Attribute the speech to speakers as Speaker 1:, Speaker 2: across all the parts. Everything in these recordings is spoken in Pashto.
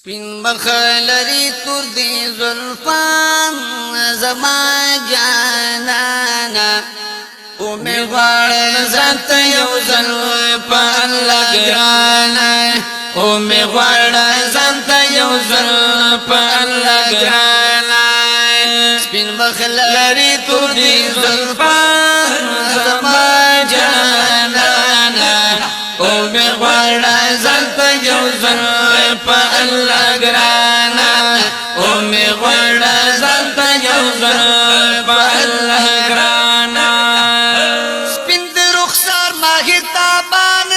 Speaker 1: سپین بخلری تور دی زلفان زما جانانا او می غوار زنت یو زلفا اللہ گرانا او می غوار زنت یو زلفا اللہ گرانا سپین بخلری تور دی زلفان زما جانانا او می غوار زنت یو زلفا اللہ گرانا او می غوار زنت یو زلفا اللہ گرانا سپین دی رخسار ماہی تابان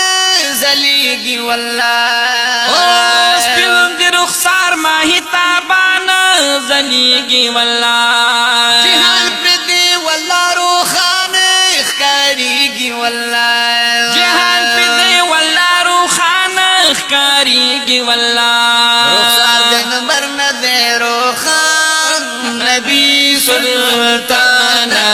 Speaker 1: زلیگی واللہ
Speaker 2: سپین دی رخسار ماہی تابان زلیگی واللہ
Speaker 1: جہان پہ دی واللہ روخان اخکاریگی واللہ
Speaker 2: جہان پہ دی واللہ روخان اخکاریگی واللہ
Speaker 1: رخسار دن برن دے روخان نبی سلطانا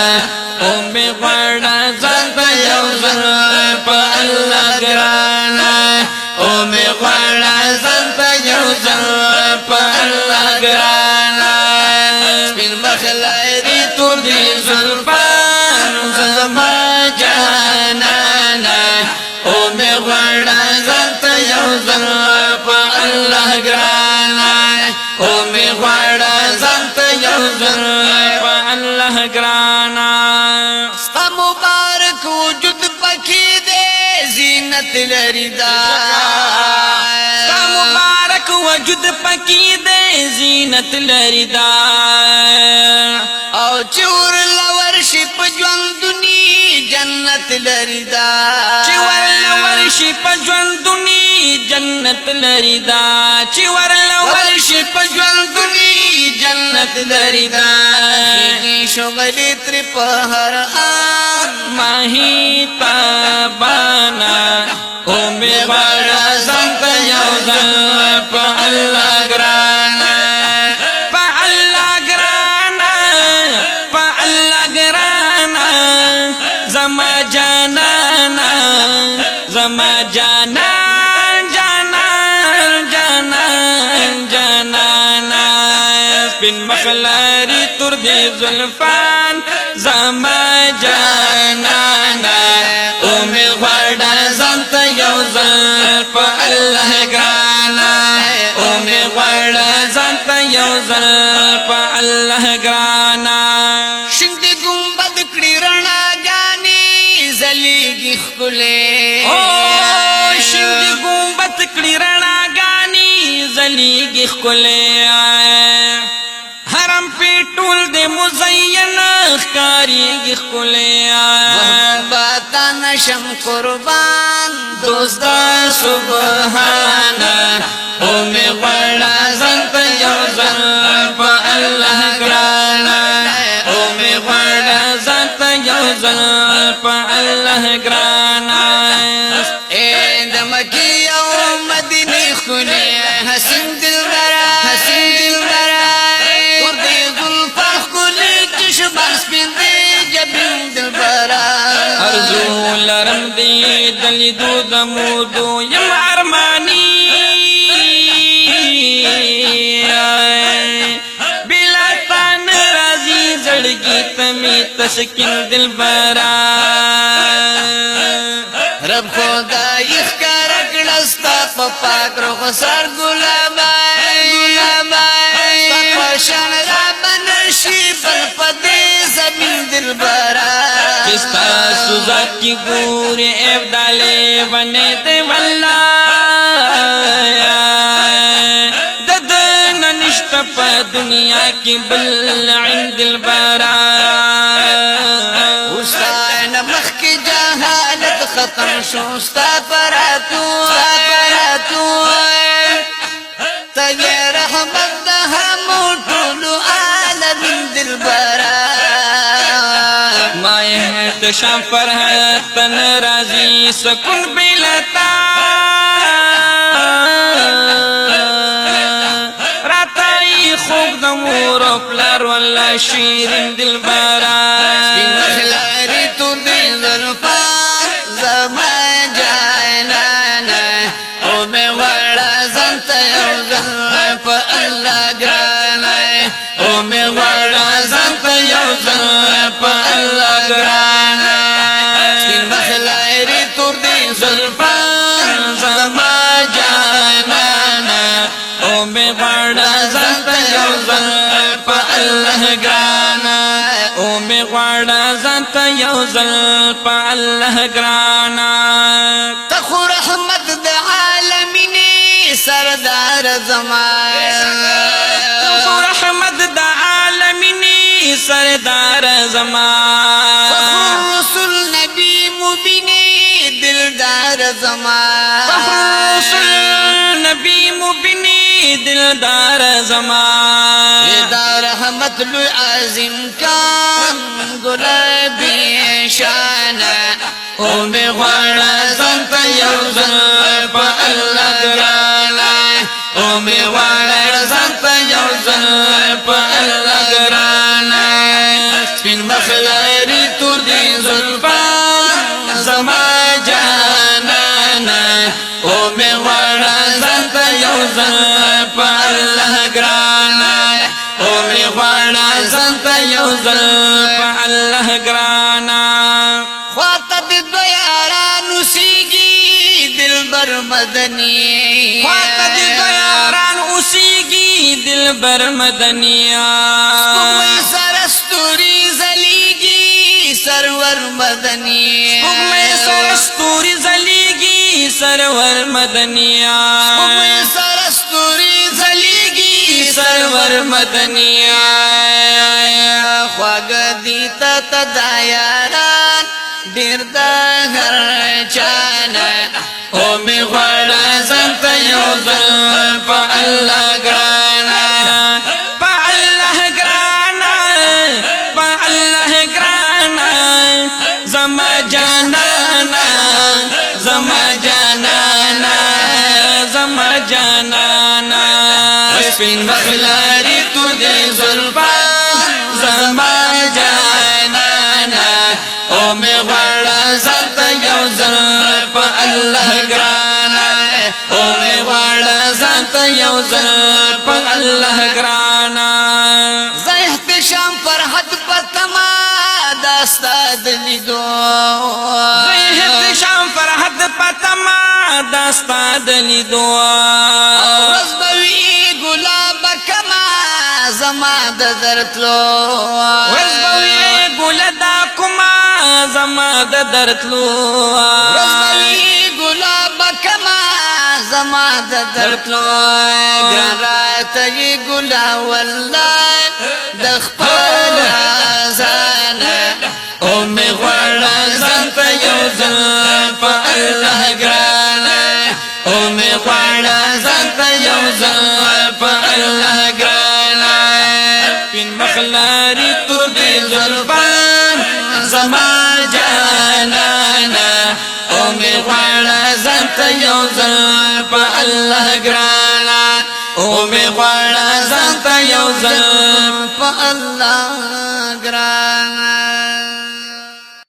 Speaker 2: می غوڑا زنت یو زلفا اللہ گرانا
Speaker 1: او می غوڑا زنت یو زلفا اللہ گرانا سپین بخلری تور دی زلفان زما جانانا او می غوڑا زنت یو زلفا اللہ گرانا او می غوڑا زنت یو زلفا
Speaker 2: اللہ گرانا
Speaker 1: ستا مبارک وجود پکی دے زینت لردا
Speaker 2: ستا مبارک وجود پکی دے زینت لردا
Speaker 1: او چور لورشی پجوندنی جنت لردا
Speaker 2: چور لورشی پجوندنی جنت لردا چور لورشی
Speaker 1: پجوندنی جنت لردا خیگی شغلی تر پہر آن
Speaker 2: ماہی تابانا او می
Speaker 1: بڑا زنت یو زلفا اللہ گرانا
Speaker 2: پا اللہ گرانا پا اللہ گرانا زما جانانا زما جانا جانا جانا جانانا سپین مخلاری تور دی زلفان زما جانانا
Speaker 1: او می غوڑا زنت یو زلفا اللہ گرانا
Speaker 2: او می غوڑا زنت یو زلفا اللہ گرانا
Speaker 1: شنگ گنبد کڑی رنا گانی زلیگی خکلے
Speaker 2: او شند گنبت کڑی رنا گانی زلیگی خکلے حرم پی ٹول دے مزین اخکاریگی خکلے
Speaker 1: باتا نشم قربان دوستا سبحانا او می غوڑا زنت یو زلفا اللہ گرانا
Speaker 2: او می غوڑا زنت یو زلفا اللہ گرانا
Speaker 1: اے دمکی او مدینی خلی حسن دل برا حسن دل برا کردی ظلفا خلی چشبان سپین دی جبین دل برا
Speaker 2: ارزو لرم دی دلی دو دمودو یم ارمانی بلا تان رازی زڑگی تمی تسکن دل برا
Speaker 1: رب خدا اخکار اکڑستا پاک رو خسار گلابائی گلابائی پاشان رابا نرشی بل پدی زمین دل برا
Speaker 2: کستا سوزات کی گور ایب دالے بنے دے واللہ ددن نشت پا دنیا کی بل عند البرا
Speaker 1: حسین مخ کی جہالت ختم شوستا پراتو تجھے رحمت دہمو ٹولو عالم دل برا
Speaker 2: مائے احتشام فرحت تن رازی سکن بلتا راتائی خوک دمور و پلار واللہ شیرین دل برا
Speaker 1: مخلاری تو دی ظلفا زمان جانانا او میں وڑا زنت یو ظلفا
Speaker 2: می غواړه ځانته یو ځل په الله ګرانا او می غواړه ځانته یو ځل په الله ګرانا
Speaker 1: ته خو رحمت د عالمین سردار زمان
Speaker 2: ته خو رحمت د عالمین سردار زمان
Speaker 1: فخر رسول نبی مبین دلدار زمان
Speaker 2: فخر رسول نبی مبین دلدار زمان
Speaker 1: دا رحمت لو عظیم کام گلابی شانا او می غواړه ځانته یو ځل په الله ګرانا او می غواړه ځانته یو ځل په الله ګرانا سپین مخ لري تور دي زلفا زما جانانا او می غواړه ځانته یو ځل په الله ګرانا او می غواړه ځانته یو ځل په الله ګرانا خواته د دویارانو سیږي دلبر مدني
Speaker 2: خواته د دویاران اوسیږي دلبر مدنیا
Speaker 1: سپوږمۍ سره ستوري ځلیږي سرور مدني
Speaker 2: سپوږمۍ سره ستوري ځلیږي سرور مدنیا
Speaker 1: سپوږمۍ سره ستوري ځلیږي
Speaker 2: سرور مدنیا
Speaker 1: خواږه دي ته تدایاران ډېر د هر چانه
Speaker 2: او می غواړه ځانته یو ځل په الله ګرانا په الله ګرانا په الله ګرانا زما جانانا زما جانانا زما جانانا سپین مخ لري تور دي زلفا زما جانانا او می غواړه ځانته یو ځل په الله ګرانا او می غواړه ځانته یو ځل په الله ګرانا
Speaker 1: زه احتشام فرحت پتما داستا د لیدو
Speaker 2: زه احتشام فرحت پتما داستا د لیدو
Speaker 1: ورځ به وي ګلاب کما زما د درتلو
Speaker 2: ورځ به وي ګله دا کومه زما د درتلو
Speaker 1: ورځ به وي ګلاب کما زما د درتلو ګران راته یې ګلا والله د خپل ځان
Speaker 2: او می غواړه ځانته یو ځل په الله ګرانا او می غواړه ځانته یو ځل په الله ګرانا پین مخ لري تور دي زلفان زما جانانا او می غواړه ځانته یو ځل په الله ګرانا او می غواړه ځانته یو ځل
Speaker 1: په الله